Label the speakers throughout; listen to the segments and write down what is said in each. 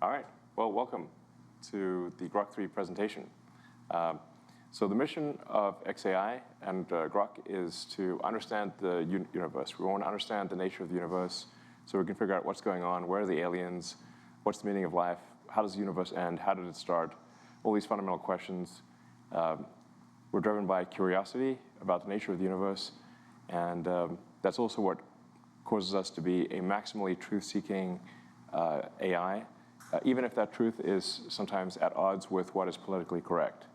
Speaker 1: All right. Well, welcome to the Grok 3 presentation. So the mission of xAI and Grok is to understand the universe. We want to understand the nature of the universe so we can figure out what's going on, where are the aliens, what's the meaning of life, how does the universe end, how did it start, all these fundamental questions. We're driven by curiosity about the nature of the universe, and that's also what causes us to be a maximally truth-seeking AI, even if that truth is sometimes at odds with what is politically correct.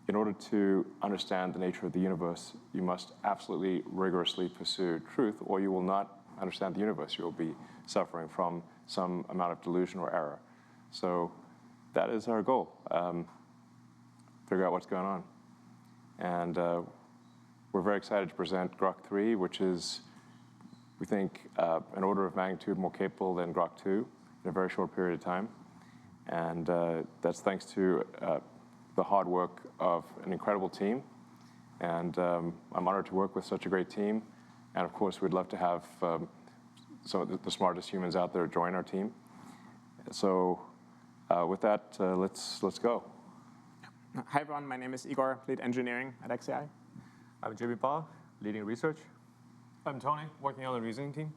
Speaker 1: In order to understand the nature of the universe, you must absolutely rigorously pursue truth, or you will not understand the universe. You will be suffering from some amount of delusion or error. So that is our goal, figure out what's going on. And we're very excited to present Grok 3, which is, we think, an order of magnitude more capable than Grok 2 in a very short period of time. And that's thanks to the hard work of an incredible team. And I'm honored to work with such a great team. And of course, we'd love to have some of the smartest humans out there join our team. So with that, let's go.
Speaker 2: Hi everyone, my name is Igor, lead engineering at xAI.
Speaker 3: I'm JB Ba, leading research.
Speaker 4: I'm Tony, working on the reasoning team.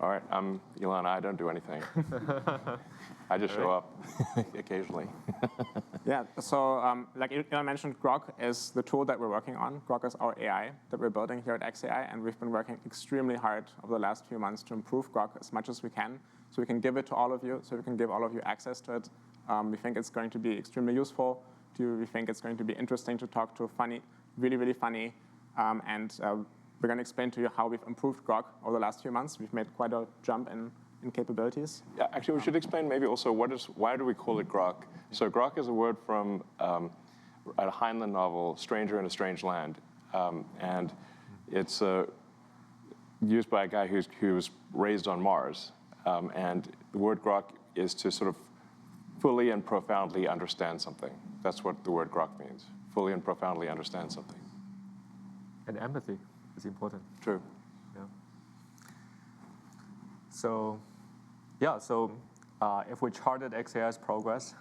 Speaker 1: All right, I'm Elon. I don't do anything. I just show up occasionally.
Speaker 2: Yeah, so like Elon mentioned, Grok is the tool that we're working on. Grok is our AI that we're building here at xAI, and we've been working extremely hard over the last few months to improve Grok as much as we can, so we can give it to all of you, so we can give all of you access to it. We think it's going to be extremely useful to you. We think it's going to be interesting to talk to, funny, really, really funny, and we're going to explain to you how we've improved Grok over the last few months. We've made quite a jump in capabilities.
Speaker 1: Yeah, actually, we should explain maybe also why do we call it Grok? So Grok is a word from a Heinlein novel, Stranger in a Strange Land. And it's used by a guy who was raised on Mars. And the word Grok is to sort of fully and profoundly understand something. That's what the word Grok means, fully and profoundly understand something.
Speaker 3: And empathy is important.
Speaker 1: True.
Speaker 3: Yeah. So if we charted xAI's progress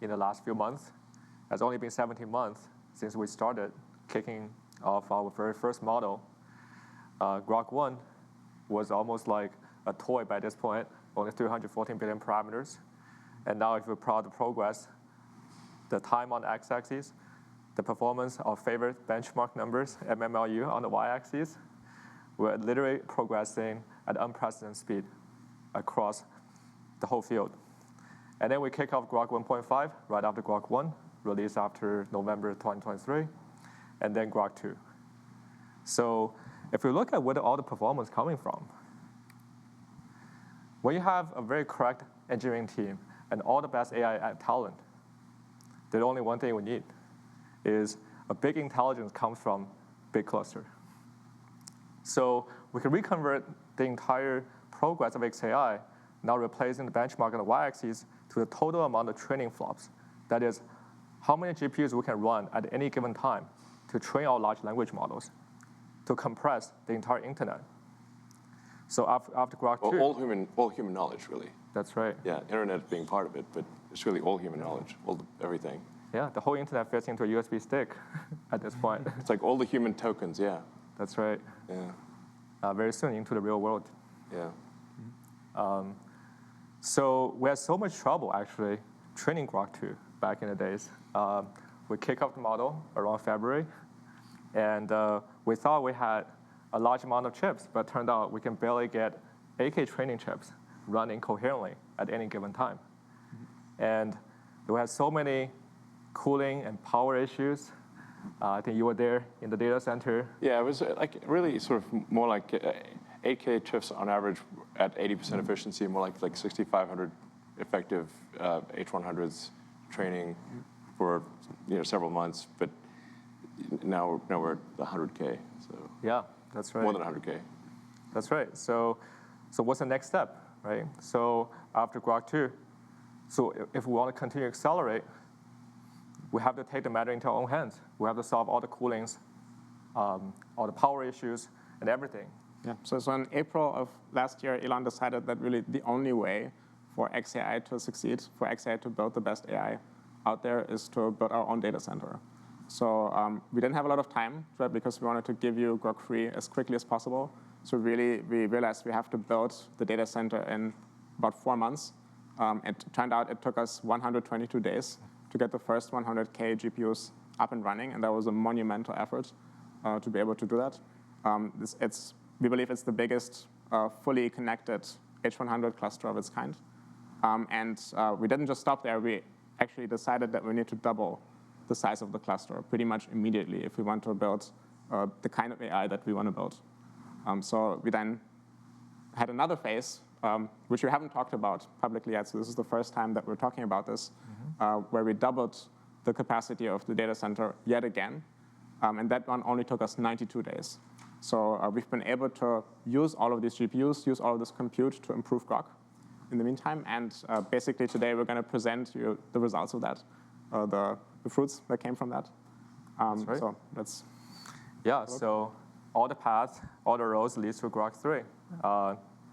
Speaker 3: in the last few months, it's only been 17 months since we started kicking off our very first model. Grok 1 was almost like a toy by this point, only 314 billion parameters. And now if we plot the progress, the time on the x-axis, the performance of favorite benchmark numbers, MMLU, on the y-axis, we're literally progressing at unprecedented speed across the whole field. And then we kick off Grok 1.5 right after Grok 1, released after November 2023, and then Grok 2. So if we look at where all the performance is coming from, when you have a very correct engineering team and all the best AI talent, there's only one thing we need, is a big intelligence comes from big cluster. So we can reconvert the entire progress of xAI, now replacing the benchmark on the y-axis, to the total amount of training flops. That is, how many GPUs we can run at any given time to train our large language models, to compress the entire internet. So after Grok 2...
Speaker 1: All human knowledge, really.
Speaker 3: That's right.
Speaker 1: Yeah, internet being part of it, but it's really all human knowledge, everything.
Speaker 3: Yeah, the whole internet fits into a USB stick at this point.
Speaker 1: It's like all the human tokens, yeah.
Speaker 3: That's right.
Speaker 1: Yeah.
Speaker 3: Very soon into the real world.
Speaker 1: Yeah.
Speaker 3: So we had so much trouble, actually, training Grok 2 back in the days. We kicked off the model around February, and we thought we had a large amount of chips, but turned out we can barely get 8K training chips running coherently at any given time. And we had so many cooling and power issues. I think you were there in the data center.
Speaker 1: Yeah, it was like really sort of more like 8K chips on average at 80% efficiency, more like 6,500 effective H100s training for several months. But now we're at 100K. So
Speaker 3: yeah, that's right.
Speaker 1: More than 100K.
Speaker 3: That's right. So what's the next step, right? So after Grok 2, so if we want to continue to accelerate, we have to take the matter into our own hands. We have to solve all the coolings, all the power issues, and everything.
Speaker 2: Yeah. So in April of last year, Elon decided that really the only way for xAI to succeed, for xAI to build the best AI out there, is to build our own data center. So we didn't have a lot of time, right, because we wanted to give you Grok 3 as quickly as possible. So really, we realized we have to build the data center in about 4 months. It turned out it took us 122 days to get the first 100K GPUs up and running, and that was a monumental effort to be able to do that. We believe it's the biggest fully connected H100 cluster of its kind. We didn't just stop there. We actually decided that we need to double the size of the cluster pretty much immediately if we want to build the kind of AI that we want to build. So we then had another phase, which we haven't talked about publicly yet. So this is the first time that we're talking about this, where we doubled the capacity of the data center yet again. And that one only took us 92 days. So we've been able to use all of these GPUs, use all of this compute to improve Grok in the meantime. And basically today we're going to present you the results of that, the fruits that came from that.
Speaker 3: That's right.
Speaker 2: So that's
Speaker 3: so all the paths, all the roads leads to Grok 3.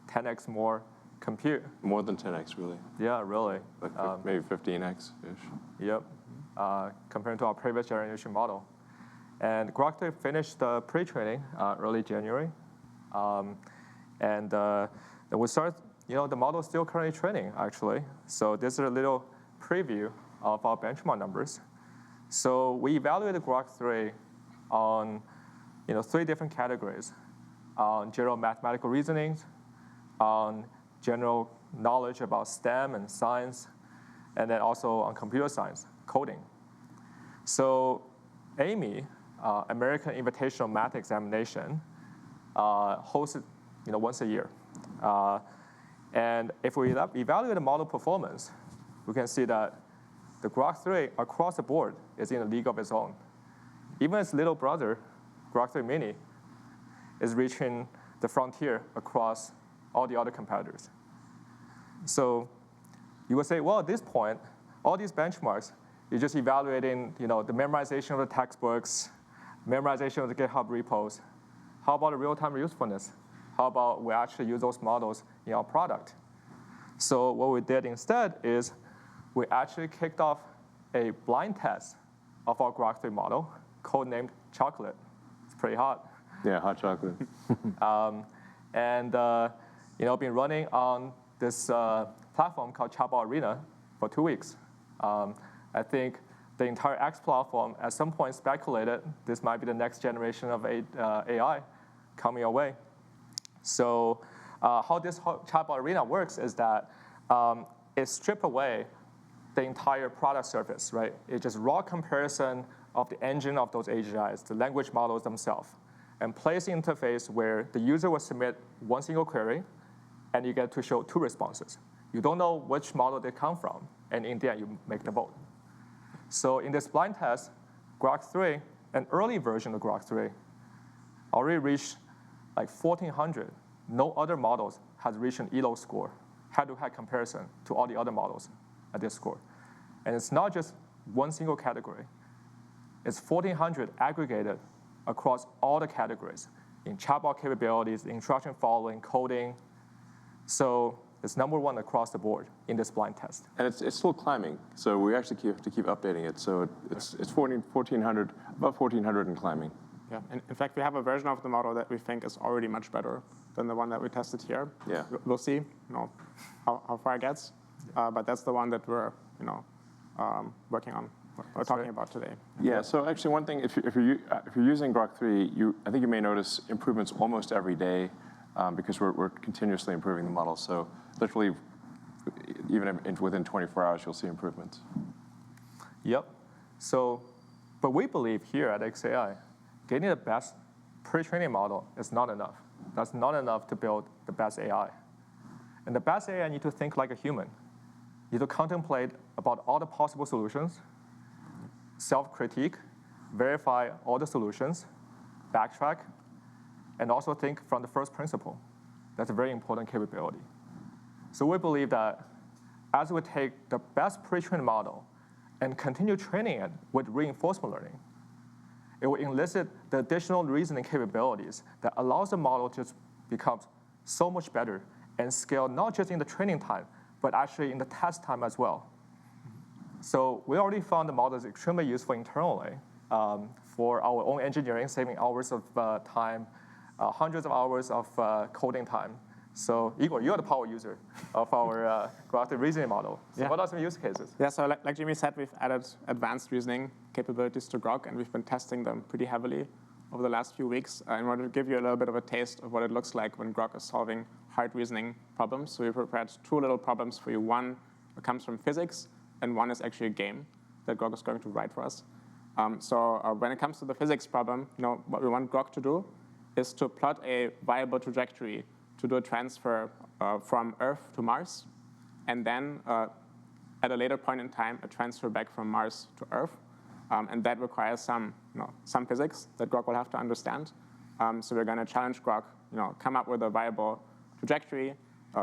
Speaker 3: 10x more compute.
Speaker 1: More than 10x, really.
Speaker 3: Yeah, really.
Speaker 1: Like maybe 15x-ish.
Speaker 3: Yep, compared to our previous generation model. And Grok 3 finished the pre-training early January. And we started, the model is still currently training, actually. So this is a little preview of our benchmark numbers. So we evaluated Grok 3 on 3 different categories: on general mathematical reasonings, on general knowledge about STEM and science, and then also on computer science, coding. So AIME, American Invitational Math Examination, hosted once a year. And if we evaluate the model performance, we can see that the Grok 3 across the board is in a league of its own. Even its little brother, Grok 3 Mini, is reaching the frontier across all the other competitors. So you would say, well, at this point, all these benchmarks, you're just evaluating the memorization of the textbooks, memorization of the GitHub repos. How about the real-time usefulness? How about we actually use those models in our product? So what we did instead is we actually kicked off a blind test of our Grok 3 model, codenamed Chocolate. It's pretty hot.
Speaker 1: Yeah, hot chocolate.
Speaker 3: Been running on this platform called Chatbot Arena for 2 weeks. I think the entire X platform at some point speculated this might be the next generation of AI coming our way. So how this Chatbot Arena works is that it strips away the entire product surface, right? It's just raw comparison of the engine of those AGIs, the language models themselves, and place an interface where the user will submit one single query, and you get to show 2 responses. You don't know which model they come from, and in the end, you make the vote. So in this blind test, Grok 3, an early version of Grok 3, already reached like 1,400. No other models has reached an ELO score, head-to-head comparison to all the other models at this score. And it's not just one single category. It's 1,400 aggregated across all the categories in chatbot capabilities, instruction following, coding. So it's #1 across the board in this blind test.
Speaker 1: And it's still climbing, so we actually have to keep updating it. So it's 1,400, about 1,400 and climbing.
Speaker 2: Yeah, and in fact, we have a version of the model that we think is already much better than the one that we tested here.
Speaker 1: Yeah.
Speaker 2: We'll see, how far it gets, but that's the one that we're, working on, or talking about today.
Speaker 1: Yeah. So actually, one thing, if you're using Grok 3, I think you may notice improvements almost every day, because we're continuously improving the model. So literally, even within 24 hours, you'll see improvements.
Speaker 3: Yep. So, but we believe here at xAI, getting the best pre-training model is not enough. That's not enough to build the best AI. And the best AI need to think like a human. You need to contemplate about all the possible solutions, self-critique, verify all the solutions, backtrack, and also think from the first principle. That's a very important capability. So we believe that as we take the best pre-trained model and continue training it with reinforcement learning, it will elicit the additional reasoning capabilities that allows the model to become so much better and scale not just in the training time, but actually in the test time as well. So we already found the model is extremely useful internally for our own engineering, saving hours of time, hundreds of hours of coding time. So Igor, you're the power user of our Grok 3 reasoning model. So what are some use cases?
Speaker 2: Yeah, so like Jimmy said, we've added advanced reasoning capabilities to Grok, and we've been testing them pretty heavily over the last few weeks in order to give you a little bit of a taste of what it looks like when Grok is solving hard reasoning problems. So we prepared 2 little problems for you. One comes from physics, and one is actually a game that Grok is going to write for us. When it comes to the physics problem, what we want Grok to do is to plot a viable trajectory to do a transfer from Earth to Mars, and then at a later point in time, a transfer back from Mars to Earth. And that requires some physics that Grok will have to understand. So we're going to challenge Grok, come up with a viable trajectory,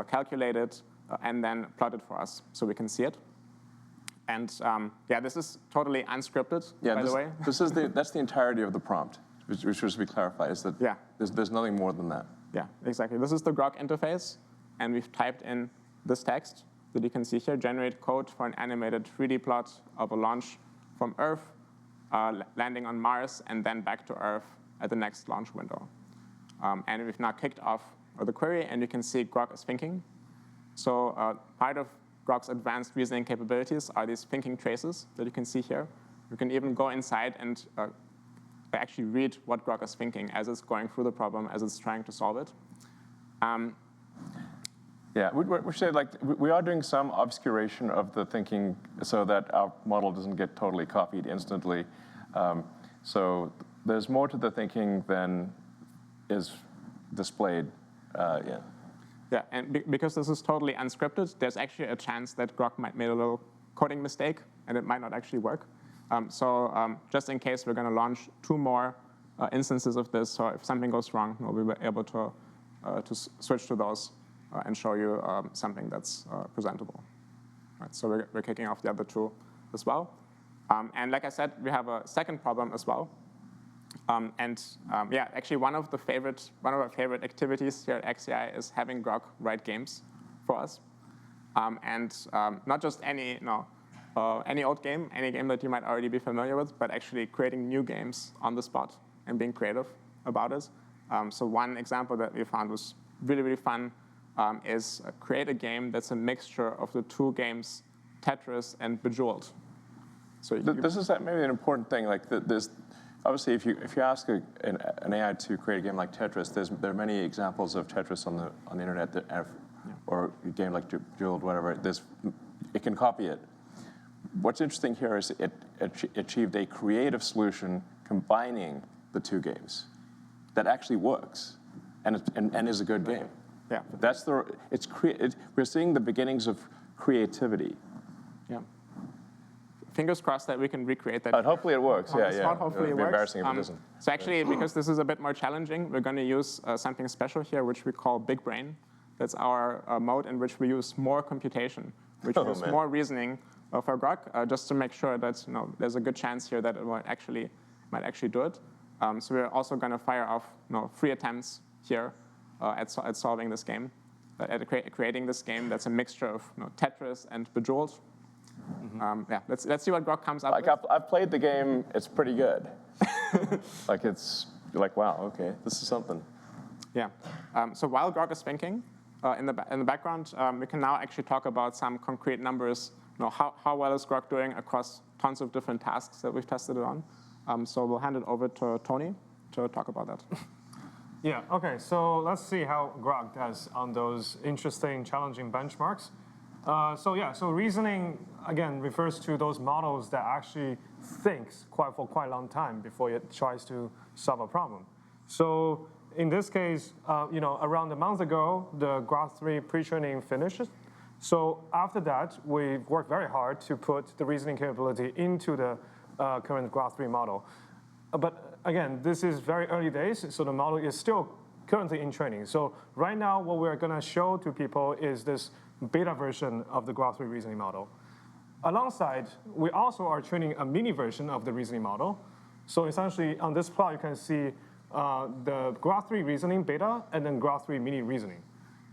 Speaker 2: calculate it, and then plot it for us so we can see it. And yeah, this is totally unscripted, by the way.
Speaker 1: That's the entirety of the prompt, which should be clarified, is that there's nothing more than that.
Speaker 2: Yeah, exactly. This is the Grok interface, and we've typed in this text that you can see here, generate code for an animated 3D plot of a launch from Earth, landing on Mars, and then back to Earth at the next launch window. And we've now kicked off the query, and you can see Grok is thinking. So part of Grok's advanced reasoning capabilities are these thinking traces that you can see here. You can even go inside and actually read what Grok is thinking as it's going through the problem, as it's trying to solve it.
Speaker 1: Yeah, we should say we are doing some obscuration of the thinking so that our model doesn't get totally copied instantly. So there's more to the thinking than is displayed.
Speaker 2: Yeah, and because this is totally unscripted, there's actually a chance that Grok might make a little coding mistake, and it might not actually work. Just in case, we're going to launch 2 more instances of this. So if something goes wrong, we'll be able to switch to those and show you something that's presentable. Right, so we're kicking off the other 2 as well. And like I said, we have a second problem as well. Yeah, actually, one of our favorite activities here at xAI is having Grok write games for us, not just any old game, any game that you might already be familiar with, but actually creating new games on the spot and being creative about it. So one example that we found was really, really fun is create a game that's a mixture of the 2 games, Tetris and Bejeweled. So
Speaker 1: this is maybe an important thing. Obviously, if you ask an AI to create a game like Tetris, there are many examples of Tetris on the internet or a game like Bejeweled, whatever. It can copy it. What's interesting here is it achieved a creative solution combining the 2 games that actually works and is a good game.
Speaker 2: Yeah,
Speaker 1: we're seeing the beginnings of creativity.
Speaker 2: Yeah. Fingers crossed that we can recreate that.
Speaker 1: But hopefully it works.
Speaker 2: Hopefully it works.
Speaker 1: It would be embarrassing if it doesn't.
Speaker 2: So actually, because this is a bit more challenging, we're going to use something special here, which we call Big Brain. That's our mode in which we use more computation, which use more reasoning for Grok, just to make sure that there's a good chance here that it might actually do it. So we're also going to fire off 3 attempts here at solving this game, at creating this game that's a mixture of Tetris and Bejeweled. Yeah, let's see what Grok comes up with.
Speaker 1: I've played the game. It's pretty good. You're like, wow, okay, this is something.
Speaker 2: Yeah. So while Grok is thinking, in the background, we can now actually talk about some concrete numbers. How well is Grok doing across tons of different tasks that we've tested it on. So we'll hand it over to Tony to talk about that.
Speaker 4: Yeah, OK, so let's see how Grok does on those interesting, challenging benchmarks. So reasoning, again, refers to those models that actually thinks for quite a long time before it tries to solve a problem. So in this case, around a month ago, the Grok 3 pre-training finished. So after that, we worked very hard to put the reasoning capability into the current Grok 3 model. But again, this is very early days, so the model is still currently in training. So right now, what we're going to show to people is this beta version of the Grok 3 reasoning model. Alongside, we also are training a mini version of the reasoning model. So essentially, on this plot, you can see the Grok 3 reasoning beta and then Grok 3 mini reasoning.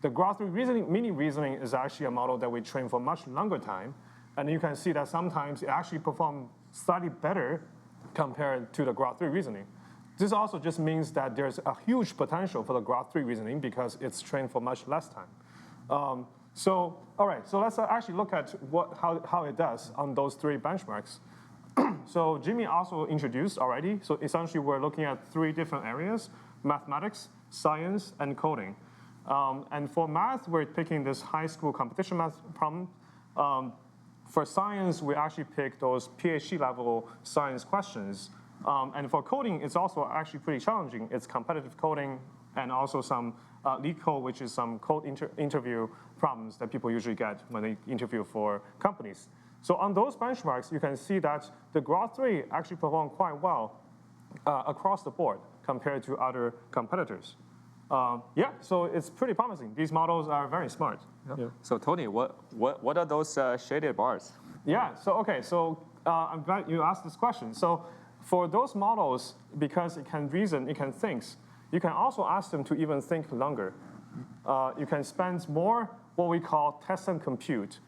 Speaker 4: The Grok 3 mini reasoning is actually a model that we train for much longer time. And you can see that sometimes it actually performs slightly better compared to the Grok 3 reasoning. This also just means that there's a huge potential for the Grok 3 reasoning because it's trained for much less time. All right, so let's actually look at how it does on those 3 benchmarks. So Jimmy also introduced already. So essentially, we're looking at 3 different areas: mathematics, science, and coding. And for math, we're picking this high school competition math problem. For science, we actually pick those PhD level science questions. And for coding, it's also actually pretty challenging. It's competitive coding and also some leak code, which is some code interview problems that people usually get when they interview for companies. So on those benchmarks, you can see that the Grok 3 actually performed quite well across the board compared to other competitors. Yeah, so it's pretty promising. These models are very smart.
Speaker 3: Yeah.
Speaker 4: Yeah.
Speaker 3: So Tony, what are those shaded bars?
Speaker 4: Yeah, so okay, so I'm glad you asked this question. So for those models, because it can reason, it can think, you can also ask them to even think longer. You can spend more what we call test and compute,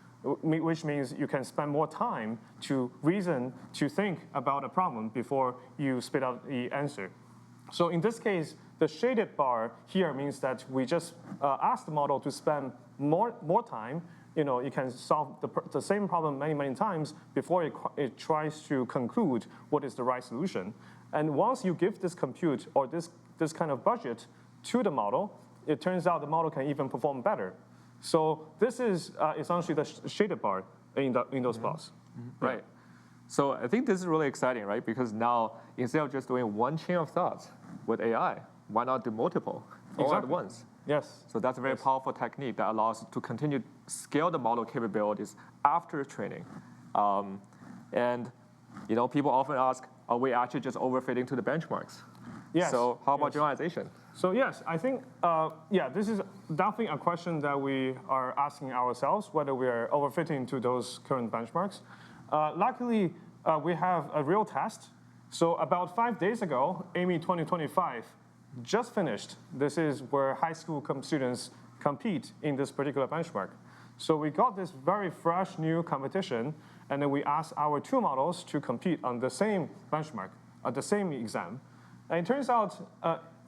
Speaker 4: which means you can spend more time to reason, to think about a problem before you spit out the answer. So in this case, the shaded bar here means that we just ask the model to spend more time. You can solve the same problem many times before it tries to conclude what is the right solution. And once you give this compute or this kind of budget to the model, it turns out the model can even perform better. So this is essentially the shaded bar in those plots.
Speaker 3: Mm-hmm. Right. So I think this is really exciting, right? Because now, instead of just doing one chain of thoughts with AI, why not do multiple all at once?
Speaker 4: Yes.
Speaker 3: So that's a very powerful technique that allows us to continue to scale the model capabilities after training. And people often ask, are we actually just overfitting to the benchmarks?
Speaker 4: Yes.
Speaker 3: So how about generalization?
Speaker 4: So yes, I think, this is definitely a question that we are asking ourselves, whether we are overfitting to those current benchmarks. Luckily, we have a real test. So about 5 days ago, AIME 2025 just finished. This is where high school students compete in this particular benchmark. So we got this very fresh new competition, and then we asked our 2 models to compete on the same benchmark, the same exam. And it turns out,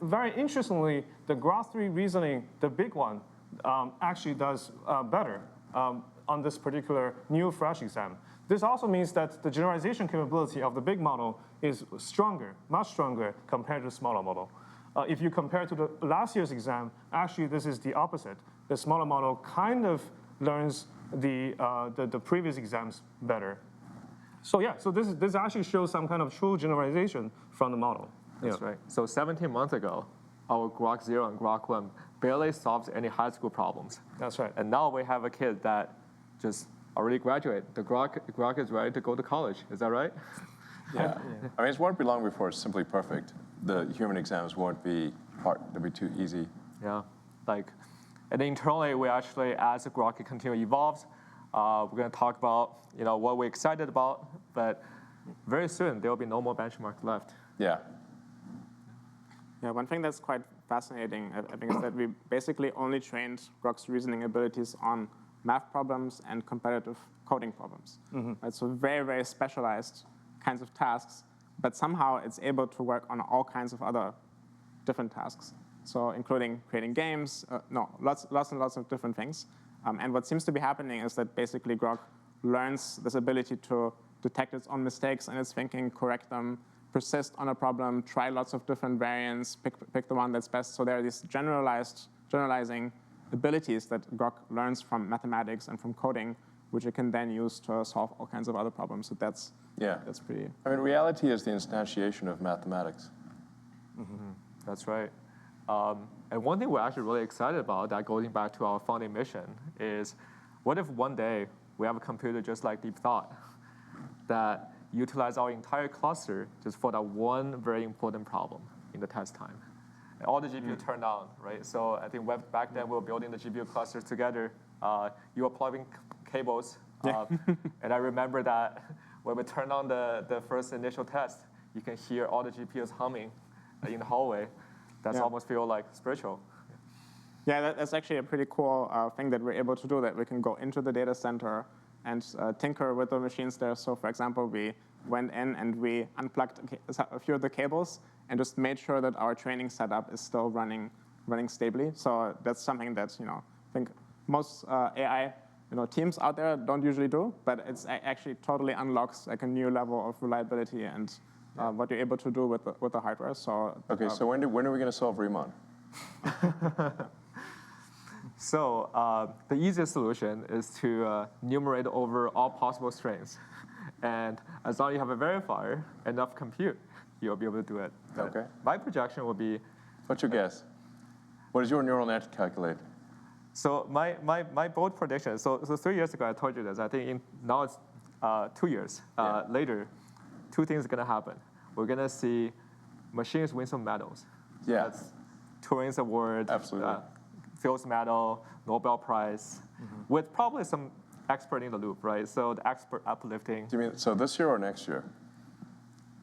Speaker 4: very interestingly, the Grok 3 reasoning, the big one, actually does better on this particular new fresh exam. This also means that the generalization capability of the big model is stronger, much stronger compared to the smaller model. If you compare to the last year's exam, actually this is the opposite. The smaller model kind of learns the previous exams better. So yeah, so this actually shows some kind of true generalization from the model.
Speaker 3: That's right. So 17 months ago, our Grok 0 and Grok 1 barely solved any high school problems.
Speaker 4: That's right.
Speaker 3: And now we have a kid that just already graduated. The Grok is ready to go to college. Is that right?
Speaker 1: Yeah. I mean, it won't be long before it's simply perfect. The human exams won't be they'll be too easy.
Speaker 3: Yeah. And internally, we actually, as the Grok continue evolves, we're going to talk about what we're excited about, but very soon there will be no more benchmarks left.
Speaker 1: Yeah.
Speaker 2: Yeah, one thing that's quite fascinating, I think, is that we basically only trained Grok's reasoning abilities on math problems and competitive coding problems. Mm-hmm. Right? So very specialized kinds of tasks, but somehow it's able to work on all kinds of other different tasks. So including creating games, lots and lots of different things. And what seems to be happening is that basically Grok learns this ability to detect its own mistakes in its thinking, correct them, persist on a problem, try lots of different variants, pick the one that's best. So there are these generalizing abilities that Grok learns from mathematics and from coding, which it can then use to solve all kinds of other problems. So that's pretty.
Speaker 1: I mean, reality is the instantiation of mathematics.
Speaker 3: Mm-hmm. That's right. And one thing we're actually really excited about, that going back to our founding mission, is what if one day we have a computer just like Deep Thought that utilize our entire cluster just for that one very important problem in the test time. And all the GPU turned on, right? So I think back then we were building the GPU clusters together. You were plugging cables. And I remember that when we turned on the first initial test, you can hear all the GPUs humming in the hallway. That's almost feel like spiritual.
Speaker 2: Yeah, that's actually a pretty cool thing that we're able to do, that we can go into the data center and tinker with the machines there. So for example, we went in and we unplugged a few of the cables and just made sure that our training setup is still running stably. So that's something that I think most AI teams out there don't usually do, but it's actually totally unlocks like a new level of reliability and what you're able to do with the hardware. So
Speaker 1: Okay, so when are we going to solve Riemann?
Speaker 3: So the easiest solution is to numerate over all possible strings. And as long as you have a verifier, enough compute, you'll be able to do it. But
Speaker 1: Okay.
Speaker 3: my projection will be,
Speaker 1: What's your guess? What does your neural net calculate?
Speaker 3: so my bold prediction, so 3 years ago I told you this, I think now it's 2 years later, two things are gonna happen. We're gonna see machines win some medals.
Speaker 1: Yeah.
Speaker 3: That's Turing's Award,
Speaker 1: Absolutely.
Speaker 3: Fields Medal, Nobel Prize, with probably some expert in the loop, right? So the expert uplifting.
Speaker 1: Do you mean so this year or next year?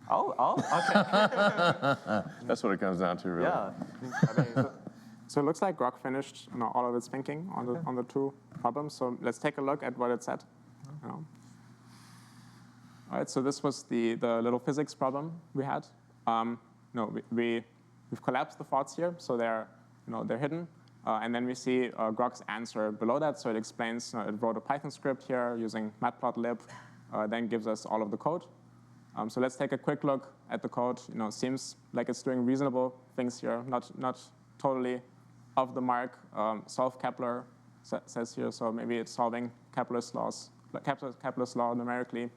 Speaker 3: Okay.
Speaker 1: That's what it comes down to, really.
Speaker 3: Yeah.
Speaker 2: I mean, so it looks like Grok finished all of its thinking on the two problems. So let's take a look at what it said. All right, so this was the little physics problem we had. We've collapsed the thoughts here, so they're hidden. And then we see Grok's answer below that. So it explains, it wrote a Python script here using matplotlib, then gives us all of the code. So let's take a quick look at the code. Seems like it's doing reasonable things here, not totally off the mark. Solve Kepler says here, so maybe it's solving Kepler's law numerically.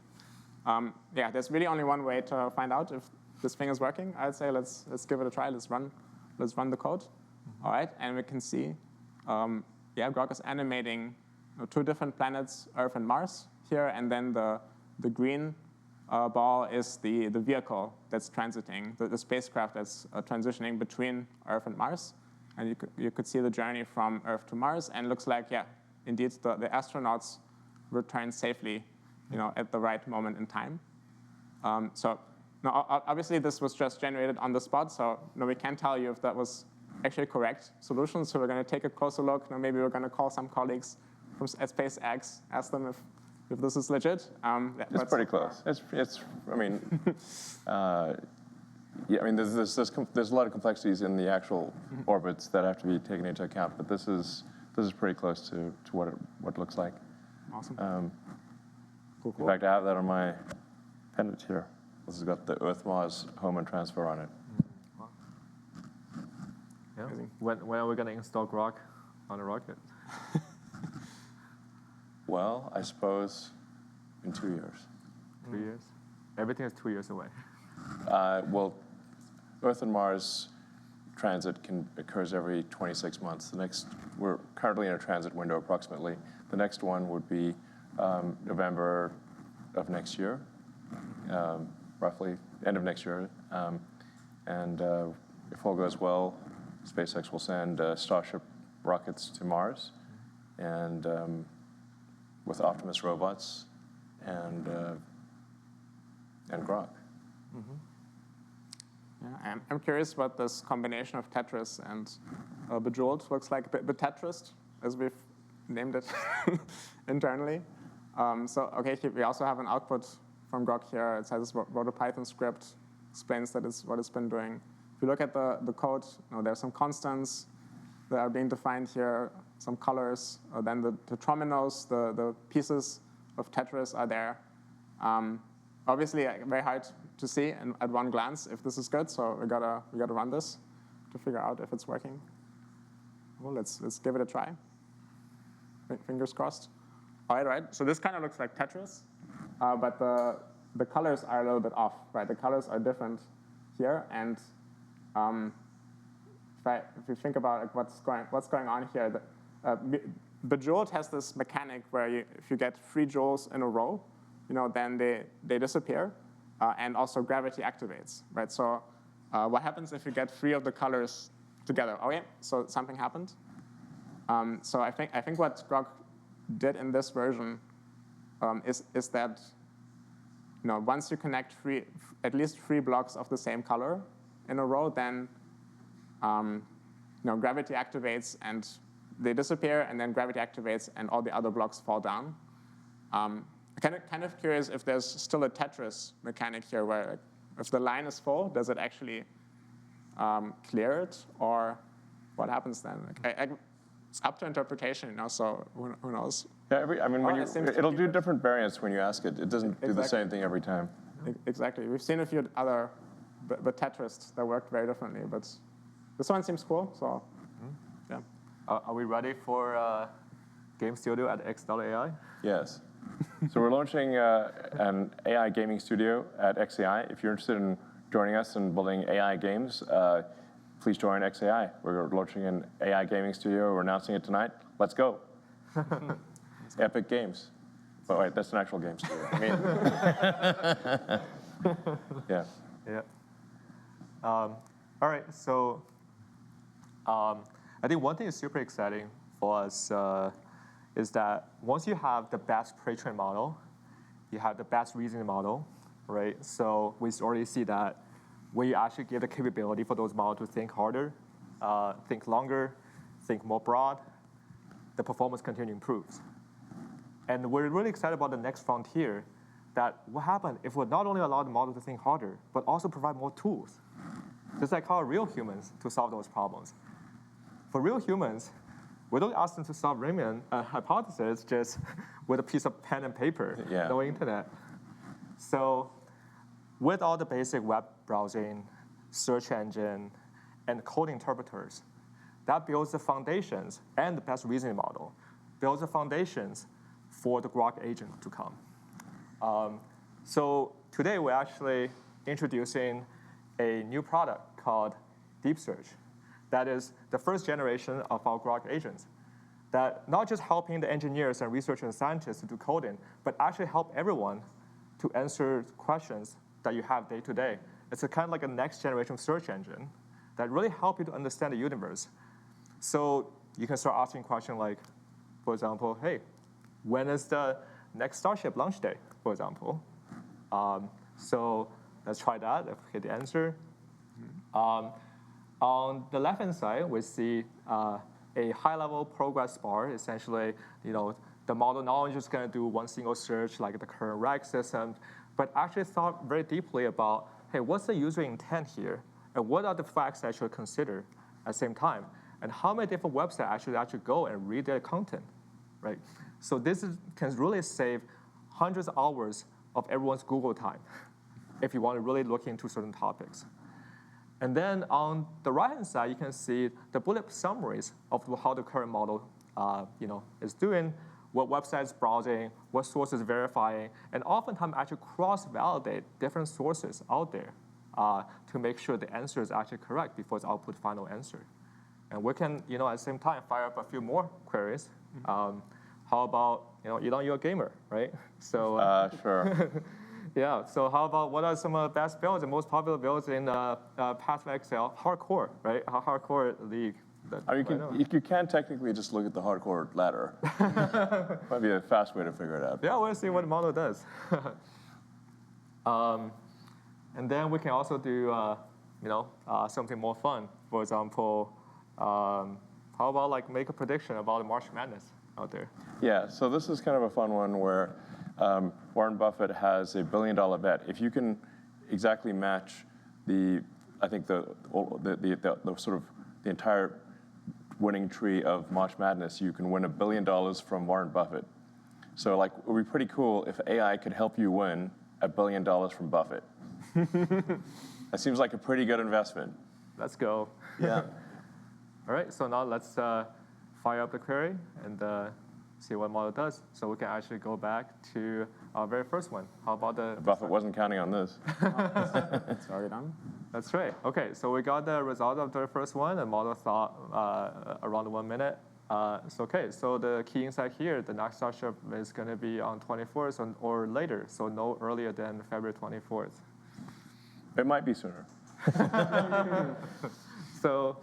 Speaker 2: Yeah, there's really only one way to find out if this thing is working. I'd say let's give it a try. Let's run the code. All right, and we can see, Grok is animating two different planets, Earth and Mars here, and then the green ball is the vehicle that's transiting, the spacecraft that's transitioning between Earth and Mars. And you could see the journey from Earth to Mars, and it looks like, indeed, the astronauts returned safely, at the right moment in time. So obviously, this was just generated on the spot, so we can't tell you if that was actually correct solution. So we're going to take a closer look. Maybe we're going to call some colleagues at SpaceX, ask them if this is legit.
Speaker 1: It's pretty close. It's. I mean, there's a lot of complexities in the actual orbits that have to be taken into account, but this is pretty close to what it looks like.
Speaker 2: Awesome. Cool.
Speaker 1: In fact, I have that on my pendant here. This has got the Earth-Mars home and transfer on it.
Speaker 3: Yeah. When are we going to install Grok on a rocket?
Speaker 1: Well, I suppose in 2 years.
Speaker 3: 2 years? Everything is 2 years away.
Speaker 1: Well, Earth and Mars transit occurs every 26 months. We're currently in a transit window approximately. The next one would be November of next year, roughly end of next year. And if all goes well, SpaceX will send Starship rockets to Mars, and with Optimus robots and Grok.
Speaker 2: Yeah, I'm curious what this combination of Tetris and Bejeweled looks like. Betetrised, as we've named it internally. We also have an output from Grok here. It says wrote a Python script, explains that it's what it's been doing. If you look at the code, there's some constants that are being defined here, some colors. Then the trominos, the pieces of Tetris are there. Obviously, very hard to see at one glance if this is good. So we gotta run this to figure out if it's working. Well, let's give it a try. Fingers crossed. All right. So this kind of looks like Tetris, but the colors are a little bit off, right? The colors are different here, and if you think about what's going on here, Bejeweled has this mechanic where if you get 3 jewels in a row, then they disappear, and also gravity activates, right? So what happens if you get 3 of the colors together? Okay, so something happened. So I think what Grok did in this version is that once you connect at least 3 blocks of the same color in a row, then gravity activates and they disappear, and then gravity activates and all the other blocks fall down. I'm kind of curious if there's still a Tetris mechanic here where if the line is full, does it actually clear it, or what happens then? It's up to interpretation, so who knows?
Speaker 1: Yeah, it'll do different variants when you ask it. It doesn't do the same thing every time.
Speaker 2: Exactly. We've seen a few other but Tetris that worked very differently, but this one seems cool, so yeah.
Speaker 3: Are we ready for Game Studio at xAI?
Speaker 1: Yes. So we're launching an AI gaming studio at xAI. If you're interested in joining us in building AI games, please join xAI. We're launching an AI gaming studio. We're announcing it tonight. Let's go. Epic Games. But wait, that's an actual game studio. Yeah.
Speaker 3: Yeah. All right. So I think one thing is super exciting for us is that once you have the best pre-trained model, you have the best reasoning model, right? So we already see that when you actually give the capability for those models to think harder, think longer, think more broad, the performance continually improves. And we're really excited about the next frontier, that what happens if we not only allow the model to think harder, but also provide more tools, just like how real humans to solve those problems. For real humans, we don't ask them to solve Riemann hypothesis just with a piece of pen and paper, no internet. So with all the basic web browsing, search engine, and code interpreters, that builds the foundations, and the best reasoning model builds the foundations for the Grok agent to come. So today we're actually introducing a new product called Deep Search. That is the first generation of our Grok agents that not just helping the engineers and researchers and scientists to do coding, but actually help everyone to answer questions that you have day to day. It's a kind of like a next generation search engine that really help you to understand the universe. So you can start asking questions like, for example, hey, when is the next Starship launch day, for example? So let's try that. Let's hit the answer. On the left-hand side, we see a high-level progress bar. Essentially, the model not only just going to do one single search like the current RAG system, but actually thought very deeply about, hey, what's the user intent here? And what are the facts I should consider at the same time? And how many different websites I should actually go and read their content, right? So this can really save hundreds of hours of everyone's Google time if you want to really look into certain topics. And then on the right-hand side, you can see the bullet summaries of how the current model is doing, what websites browsing, what sources verifying, and oftentimes actually cross-validate different sources out there to make sure the answer is actually correct before it's output final answer. And we can, at the same time, fire up a few more queries. How about, Elon, you're a gamer, right? So
Speaker 1: sure.
Speaker 3: Yeah, so how about what are some of the best builds and most popular builds in Python Excel? Hardcore, right? Hardcore league.
Speaker 1: You can technically just look at the hardcore ladder. Might be a fast way to figure it out.
Speaker 3: Yeah, we'll see what the model does. And then we can also do, something more fun. For example, how about make a prediction about the March Madness out there?
Speaker 1: Yeah, so this is kind of a fun one where Warren Buffett has a $1 billion bet. If you can exactly match the entire winning tree of March Madness, you can win $1 billion from Warren Buffett. So it would be pretty cool if AI could help you win $1 billion from Buffett. That seems like a pretty good investment.
Speaker 3: Let's go.
Speaker 1: Yeah.
Speaker 3: All right, so now let's fire up the query and see what model does. So we can actually go back to our very first one. How about the...
Speaker 1: Buffett wasn't counting on this.
Speaker 2: It's already done.
Speaker 3: That's right. OK, so we got the result of the first one. The model thought around 1 minute. So the key insight here, the next Starship is going to be on 24th or later, so no earlier than February 24th.
Speaker 1: It might be sooner.
Speaker 3: So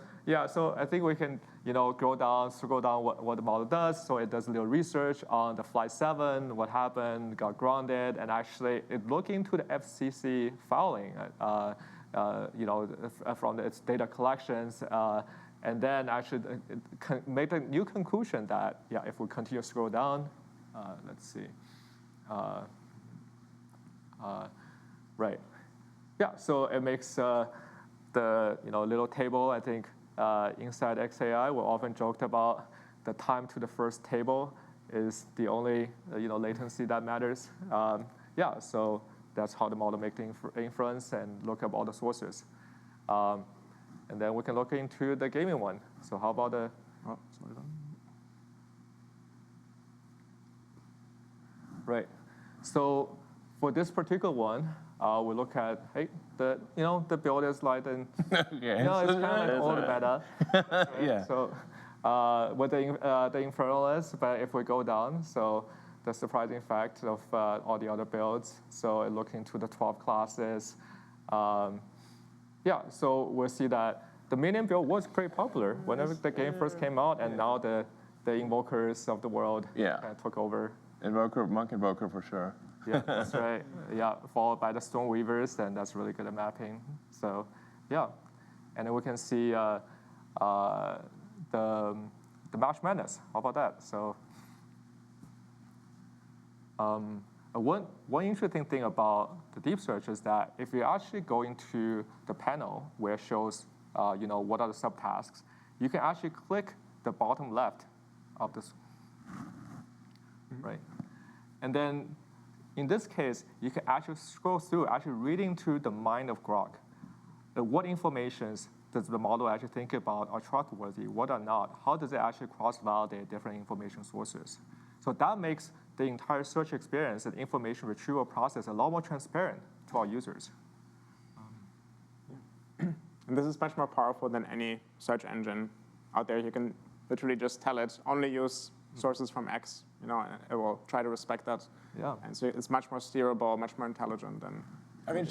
Speaker 3: I think we can scroll down what the model does. So it does a little research on the Flight 7, what happened, got grounded, and actually it looked into the FCC filing, from its data collections, And then actually make a new conclusion that, yeah, if we continue to scroll down, let's see. Right. Yeah, so it makes the little table, I think, inside xAI, we often joked about the time to the first table is the only latency that matters. Yeah, so that's how the model makes the inference and look up all the sources. And then we can look into the gaming one. So how about the, oh, sorry. Right. So for this particular one, we look at, hey, the build is like, it's kind of like all the meta. Right?
Speaker 1: Yeah.
Speaker 3: So what the infernal is, but if we go down, so the surprising fact of all the other builds, so I look into the 12 classes. Yeah, so we'll see that the minion build was pretty popular whenever the game first came out, and now the invokers of the world kind of took over.
Speaker 1: Monk Invoker for sure.
Speaker 3: Yeah, that's right. Yeah, followed by the Stone Weavers, and that's really good at mapping. So, yeah, and then we can see the March Madness. How about that? So, one interesting thing about the deep search is that if you actually go into the panel where it shows, what are the subtasks, you can actually click the bottom left of this, right? And then in this case, you can actually scroll through, actually reading to the mind of Grok. What informations does the model actually think about are trustworthy, what are not? How does it actually cross-validate different information sources? So that makes the entire search experience and information retrieval process a lot more transparent to our users.
Speaker 2: And this is much more powerful than any search engine out there. You can literally just tell it, only use sources from X, and it will try to respect that.
Speaker 3: Yeah.
Speaker 2: And so it's much more steerable, much more intelligent than.
Speaker 1: I mean,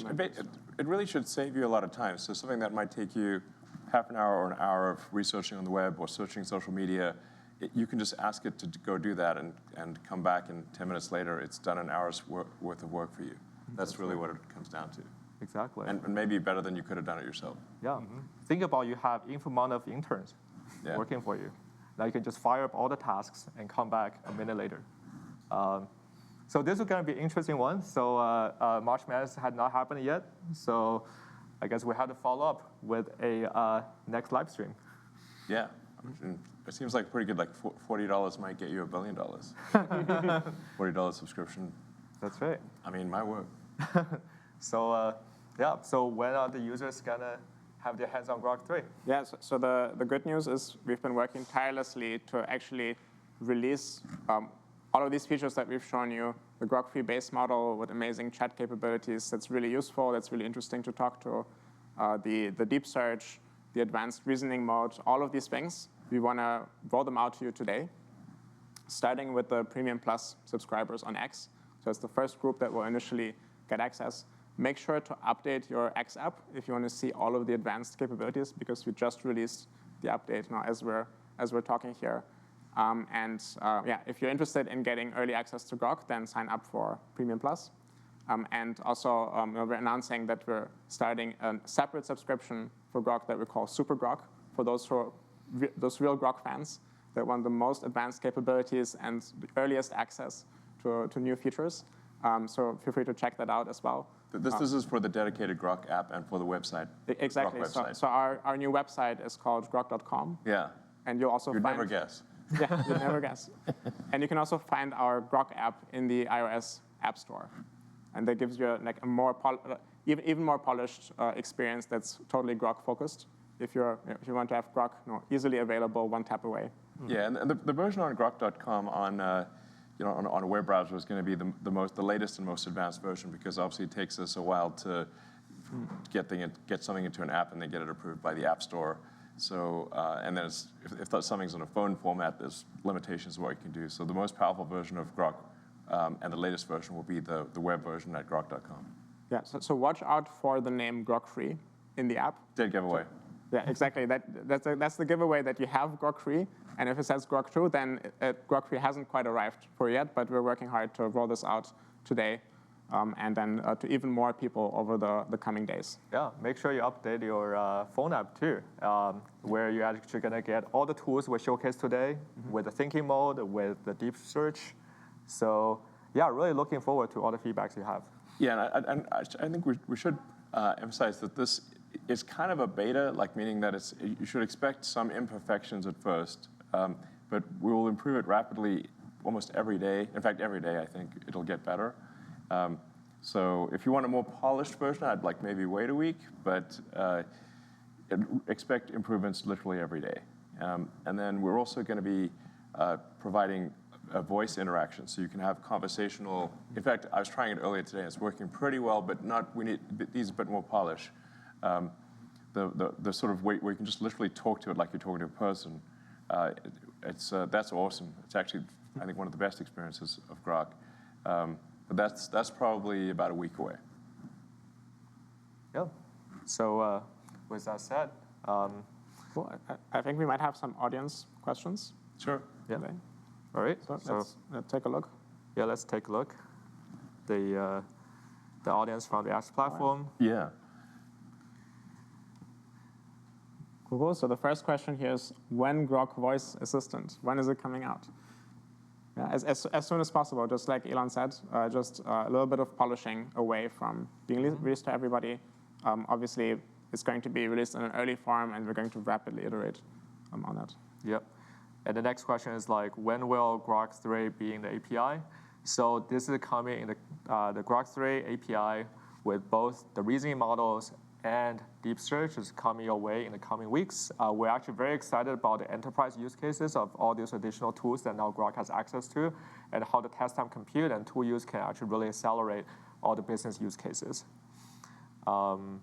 Speaker 1: it really should save you a lot of time. So something that might take you half an hour or an hour of researching on the web or searching social media, you can just ask it to go do that and come back, and 10 minutes later, it's done an hour's worth of work for you. That's really what it comes down to.
Speaker 3: Exactly.
Speaker 1: And maybe better than you could have done it yourself.
Speaker 3: Yeah. Think about you have infinite amount of interns working for you. Now you can just fire up all the tasks and come back a minute later. So this is going to be an interesting one. So March Madness had not happened yet. So I guess we have to follow up with a next live stream.
Speaker 1: Yeah. And it seems like pretty good. Like $40 might get you $1 billion. $40 subscription.
Speaker 3: That's right.
Speaker 1: I mean, my work.
Speaker 3: So yeah. So when are the users gonna have their hands on Grok 3?
Speaker 2: Yeah. So the good news is we've been working tirelessly to actually release all of these features that we've shown you. The Grok 3 base model with amazing chat capabilities. That's really useful. That's really interesting to talk to. The deep search, the advanced reasoning mode, all of these things. We want to roll them out to you today, starting with the Premium Plus subscribers on X. So it's the first group that will initially get access. Make sure to update your X app if you want to see all of the advanced capabilities, because we just released the update now as we're talking here. Yeah, if you're interested in getting early access to Grok, then sign up for Premium Plus. And also, we're announcing that we're starting a separate subscription for Grok that we call Super Grok, for those real Grok fans that want the most advanced capabilities and the earliest access to new features. So feel free to check that out as well.
Speaker 1: This is for the dedicated Grok app and for the website.
Speaker 2: Exactly.
Speaker 1: Grok website.
Speaker 2: So our new website is called grok.com.
Speaker 1: Yeah.
Speaker 2: And you'll also
Speaker 1: You'd
Speaker 2: find.
Speaker 1: never guess.
Speaker 2: Yeah, you'd never guess. And you can also find our Grok app in the iOS App Store. And that gives you like a more even more polished experience that's totally Grok focused. If you want to have Grok easily available, one tap away.
Speaker 1: Yeah, and the version on grok.com on a web browser is going to be the latest and most advanced version, because obviously it takes us a while to get something into an app and then get it approved by the App Store. So and then if something's in a phone format, there's limitations of what you can do. So the most powerful version of Grok and the latest version will be the web version at grok.com.
Speaker 2: Yeah. So watch out for the name Grok 3 in the app.
Speaker 1: Dead giveaway.
Speaker 2: Yeah, exactly. That's the giveaway that you have Grok 3. And if it says Grok 2, then Grok 3 hasn't quite arrived for yet, but we're working hard to roll this out today. and then to even more people over the coming days.
Speaker 3: Yeah, make sure you update your phone app too, where you're actually going to get all the tools we showcased today with the thinking mode, with the deep search. So yeah, really looking forward to all the feedbacks you have.
Speaker 1: Yeah, and I think we should emphasize that this is kind of a beta, like meaning that you should expect some imperfections at first, but we will improve it rapidly almost every day. In fact, every day I think it'll get better. So if you want a more polished version, I'd like maybe wait a week, but expect improvements literally every day. And then we're also going to be providing a voice interaction, so you can have conversational. In fact, I was trying it earlier today. It's working pretty well, but needs a bit more polish. The sort of way where you can just literally talk to it like you're talking to a person. That's awesome. It's actually, I think, one of the best experiences of Grok. But that's probably about a week away.
Speaker 3: Yeah. So with that said,
Speaker 2: Cool. I think we might have some audience questions.
Speaker 1: Sure.
Speaker 3: yeah.
Speaker 2: Today.
Speaker 3: All right.
Speaker 2: So let's take a look.
Speaker 3: Yeah, let's take a look. The audience from the Ask platform.
Speaker 1: Yeah.
Speaker 2: Cool. So the first question here is, when Grok Voice Assistant? When is it coming out? Yeah, as soon as possible, just like Elon said, just a little bit of polishing away from being released to everybody. Obviously, it's going to be released in an early form, and we're going to rapidly iterate on that.
Speaker 3: Yep. And the next question is like, when will Grok 3 be in the API? So this is coming in the Grok 3 API with both the reasoning models and deep search is coming your way in the coming weeks. We're actually very excited about the enterprise use cases of all these additional tools that now Grok has access to, and how the test time compute and tool use can actually really accelerate all the business use cases.
Speaker 2: And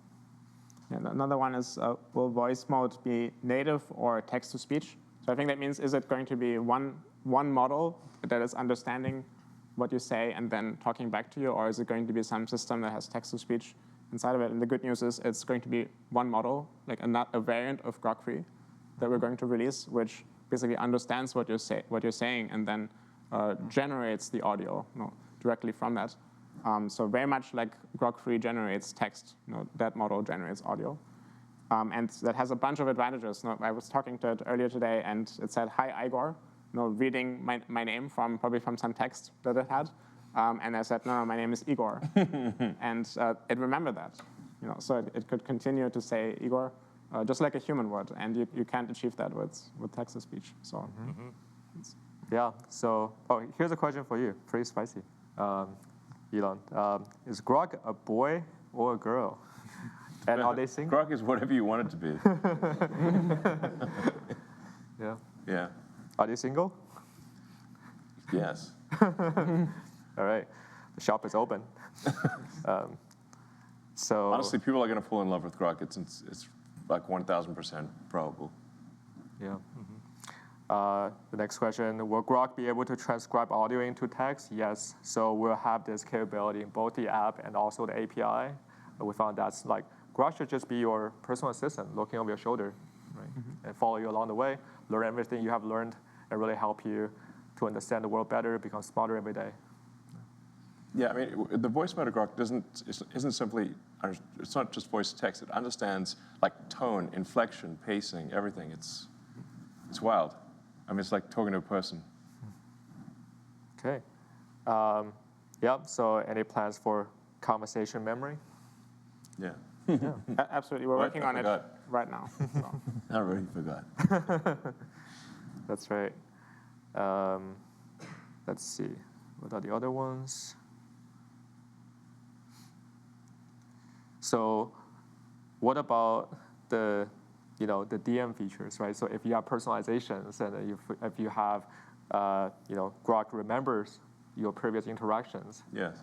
Speaker 2: another one is, will voice mode be native or text-to-speech? So I think that means, is it going to be one model that is understanding what you say and then talking back to you, or is it going to be some system that has text-to-speech inside of it? And the good news is it's going to be one model, like a variant of Grok 3 that we're going to release, which basically understands what you're saying and then generates the audio directly from that. So very much like Grok 3 generates text, that model generates audio. And that has a bunch of advantages. I was talking to it earlier today, and it said, "Hi, Igor," reading my name probably from some text that it had. And I said, no, my name is Igor. And it remembered that. So it could continue to say Igor, just like a human would. And you can't achieve that with text-to-speech. So,
Speaker 3: yeah. So, here's a question for you. Pretty spicy, Elon. Is Grok a boy or a girl? And are they single?
Speaker 1: Grok is whatever you want it to be.
Speaker 3: Yeah.
Speaker 1: Yeah.
Speaker 3: Are they single?
Speaker 1: Yes.
Speaker 3: All right. The shop is open. So
Speaker 1: honestly, people are going to fall in love with Grok. It's like 1,000% probable.
Speaker 3: Yeah. The next question, will Grok be able to transcribe audio into text? Yes. So we'll have this capability in both the app and also the API. We found that's like, Grok should just be your personal assistant looking over your shoulder, right? And follow you along the way, learn everything you have learned, and really help you to understand the world better, become smarter every day.
Speaker 1: Yeah, I mean, the voice mode of Grok isn't simply, it's not just voice to text. It understands like tone, inflection, pacing, everything. It's wild. I mean, it's like talking to a person.
Speaker 3: Okay. Yeah, so any plans for conversation memory?
Speaker 1: Yeah.
Speaker 2: absolutely. We're working on it right now. So.
Speaker 1: I already forgot.
Speaker 3: That's right. Let's see. What are the other ones? So what about the DM features, right? So if you have personalizations and if you have, Grok remembers your previous interactions.
Speaker 1: Yes.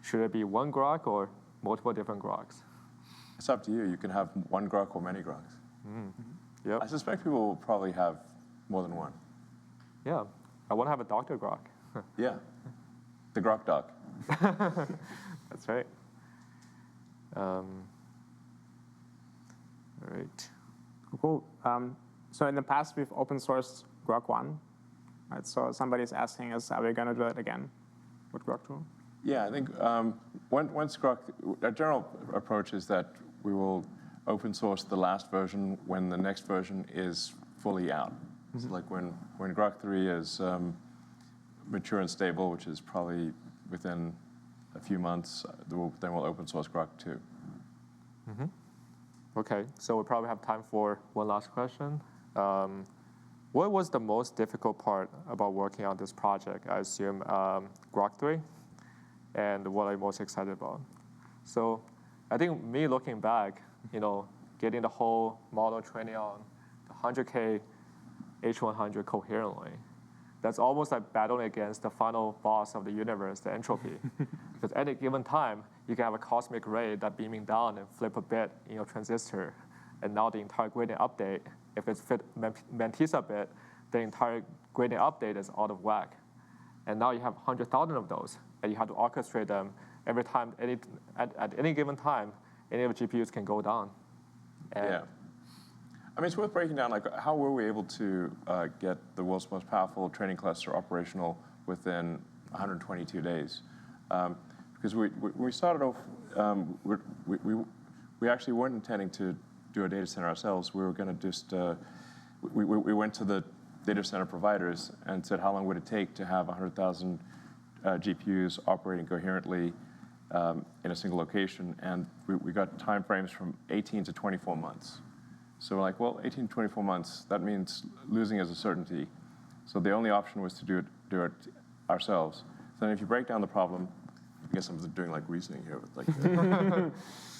Speaker 3: Should it be one Grok or multiple different Groks?
Speaker 1: It's up to you. You can have one Grok or many Groks.
Speaker 3: Yep.
Speaker 1: I suspect people will probably have more than one.
Speaker 3: Yeah. I want to have a Dr. Grok.
Speaker 1: Yeah. The Grok doc.
Speaker 3: That's right. All right.
Speaker 2: Cool. So in the past, we've open sourced Grok 1. Right? So somebody's asking us, are we going to do it again with Grok 2?
Speaker 1: Yeah, I think once Grok, our general approach is that we will open source the last version when the next version is fully out. So like when Grok 3 is mature and stable, which is probably within a few months, then we'll open source Grok 2.
Speaker 3: Okay, so we probably have time for one last question. What was the most difficult part about working on this project? I assume Grok 3, and what are you most excited about? So I think me looking back, getting the whole model training on the 100K H100 coherently, that's almost like battling against the final boss of the universe, the entropy. Because at any given time, you can have a cosmic ray that beaming down and flip a bit in your transistor. And now the entire gradient update, if it's fit Mantissa bit, the entire gradient update is out of whack. And now you have 100,000 of those, and you have to orchestrate them every time, at any given time, any of the GPUs can go down. And
Speaker 1: yeah. I mean, it's worth breaking down, like, how were we able to get the world's most powerful training cluster operational within 122 days? Because we started off, we actually weren't intending to do a data center ourselves. We were going to just, we went to the data center providers and said, how long would it take to have 100,000 GPUs operating coherently in a single location? And we got time frames from 18 to 24 months. So we're like, well, 18 to 24 months, that means losing is a certainty. So the only option was to do it ourselves. So then if you break down the problem, I guess I'm doing like reasoning here, like,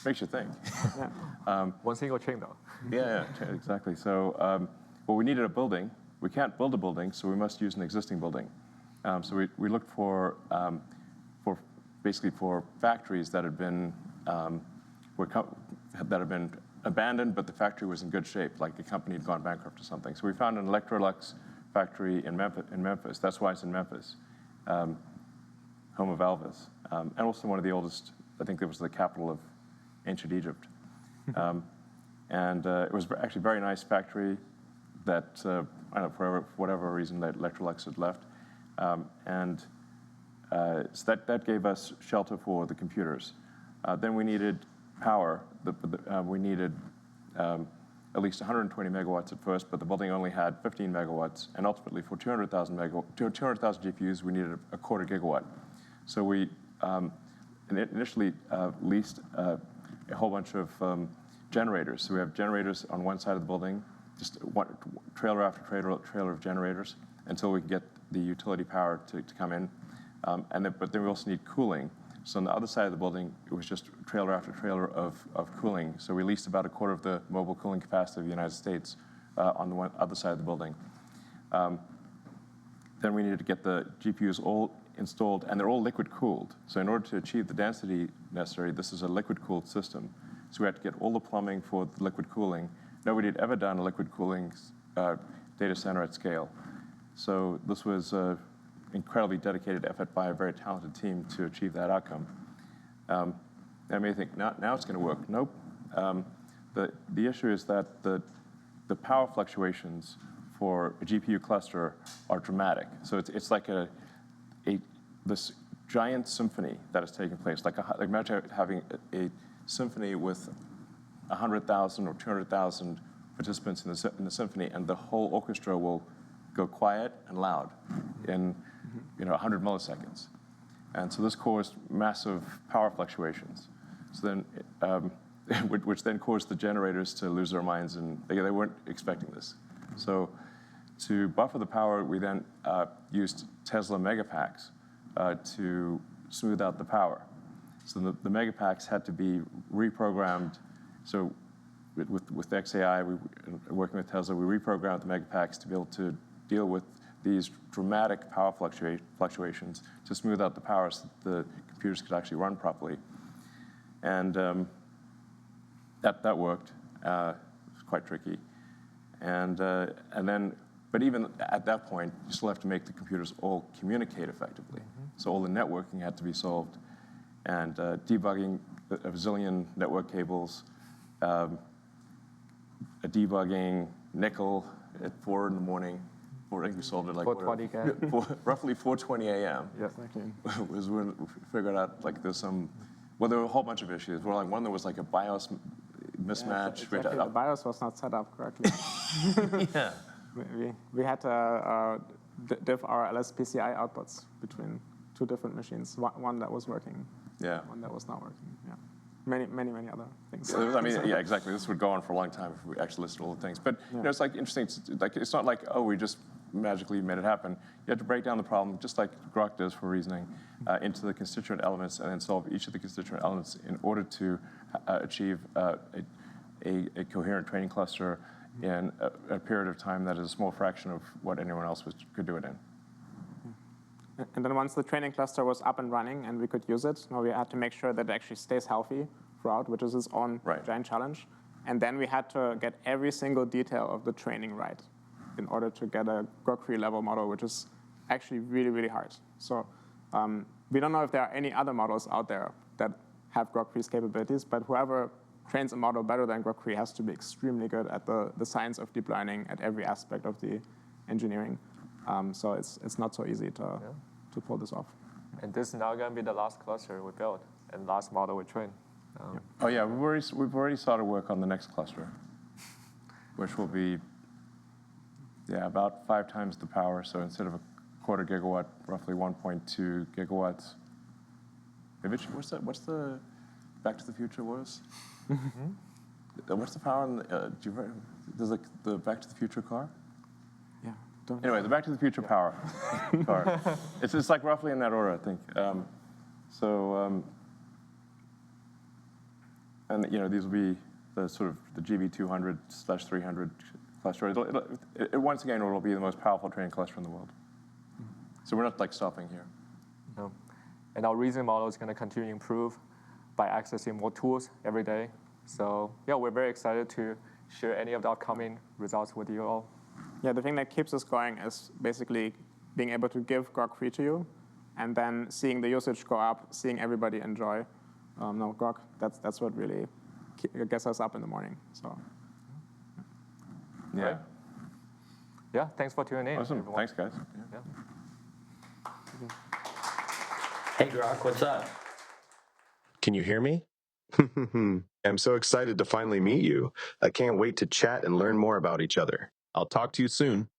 Speaker 1: makes you think.
Speaker 3: one single chain, though.
Speaker 1: Yeah, exactly. So, well, we needed a building. We can't build a building, so we must use an existing building. So we looked for basically for factories that had been abandoned, but the factory was in good shape, like the company had gone bankrupt or something. So we found an Electrolux factory in Memphis. That's why it's in Memphis, home of Elvis, and also one of the oldest. I think it was the capital of ancient Egypt. And it was actually a very nice factory that, I don't know, for whatever reason, that Electrolux had left. So that gave us shelter for the computers. Then we needed power. We needed at least 120 megawatts at first, but the building only had 15 megawatts. And ultimately, for 200,000 GPUs, we needed a quarter gigawatt. So we initially leased a whole bunch of generators. So we have generators on one side of the building, just trailer after trailer of generators, until we can get the utility power to come in. But then we also need cooling. So on the other side of the building, it was just trailer after trailer of cooling. So we leased about a quarter of the mobile cooling capacity of the United States on the other side of the building. Then we needed to get the GPUs all installed, and they're all liquid cooled. So in order to achieve the density necessary, this is a liquid cooled system. So we had to get all the plumbing for the liquid cooling. Nobody had ever done a liquid cooling data center at scale. So this was incredibly dedicated effort by a very talented team to achieve that outcome. I may think, now it's going to work. Nope. The issue is that the power fluctuations for a GPU cluster are dramatic. So it's like this giant symphony that is taking place. Like imagine having a symphony with 100,000 or 200,000 participants in the symphony, and the whole orchestra will go quiet and loud in 100 milliseconds. And so this caused massive power fluctuations. So then, which then caused the generators to lose their minds, and they weren't expecting this. So to buffer the power, we then used Tesla megapacks to smooth out the power. So the megapacks had to be reprogrammed. So with xAI, working with Tesla, we reprogrammed the megapacks to be able to deal with these dramatic power fluctuations to smooth out the power so that the computers could actually run properly. And that worked. It was quite tricky. But even at that point, you still have to make the computers all communicate effectively. So all the networking had to be solved, and debugging a bazillion network cables, debugging nickel at 4 in the morning morning. We solved it like
Speaker 3: 4:20
Speaker 1: whatever, roughly 4:20 a.m.
Speaker 3: Yes.
Speaker 1: was when we figured out like there's some. Well, there were a whole bunch of issues. Well, like one there was like a BIOS mismatch.
Speaker 2: Exactly. The BIOS was not set up correctly.
Speaker 1: Yeah.
Speaker 2: We had to diff our LSPCI outputs between two different machines. One that was working,
Speaker 1: Yeah.
Speaker 2: one that was not working. Yeah. Many other things.
Speaker 1: I mean, yeah, exactly. This would go on for a long time if we actually listed all the things. But you know, it's like interesting. Like it's not like, oh, we just magically made it happen. You have to break down the problem, just like Grok does for reasoning, into the constituent elements, and then solve each of the constituent elements in order to achieve a coherent training cluster in a period of time that is a small fraction of what anyone else could do it in.
Speaker 2: And then once the training cluster was up and running and we could use it, we had to make sure that it actually stays healthy throughout, which is its own giant challenge. And then we had to get every single detail of the training right in order to get a Grok 3 level model, which is actually really, really hard. So we don't know if there are any other models out there that have Grok 3's capabilities, but whoever trains a model better than Grok 3 has to be extremely good at the science of deep learning at every aspect of the engineering. So it's not so easy to pull this off.
Speaker 3: And this is now going to be the last cluster we built and last model we train.
Speaker 1: Oh yeah, we've already started work on the next cluster, which will be about 5 times the power. So instead of a quarter gigawatt, roughly 1.2 gigawatts. Maybe what's the Back to the Future was? What's the power in does the Back to the Future car? Anyway, the Back to the Future power car. It's like roughly in that order, I think. And you know, these will be the sort of the GB200/300 cluster. It once again, it'll be the most powerful training cluster in the world. So we're not like stopping here.
Speaker 3: No. And our reasoning model is going to continue to improve by accessing more tools every day. So yeah, we're very excited to share any of the upcoming results with you all.
Speaker 2: Yeah, the thing that keeps us going is basically being able to give Grok 3 to you, and then seeing the usage go up, seeing everybody enjoy. Grok, that's what really gets us up in the morning. So.
Speaker 1: Yeah.
Speaker 3: Right. Yeah, thanks for tuning in.
Speaker 1: Awesome.
Speaker 3: Everyone.
Speaker 1: Thanks, guys.
Speaker 3: Yeah.
Speaker 5: Hey, Grok, what's up?
Speaker 6: Can you hear me? I'm so excited to finally meet you. I can't wait to chat and learn more about each other. I'll talk to you soon.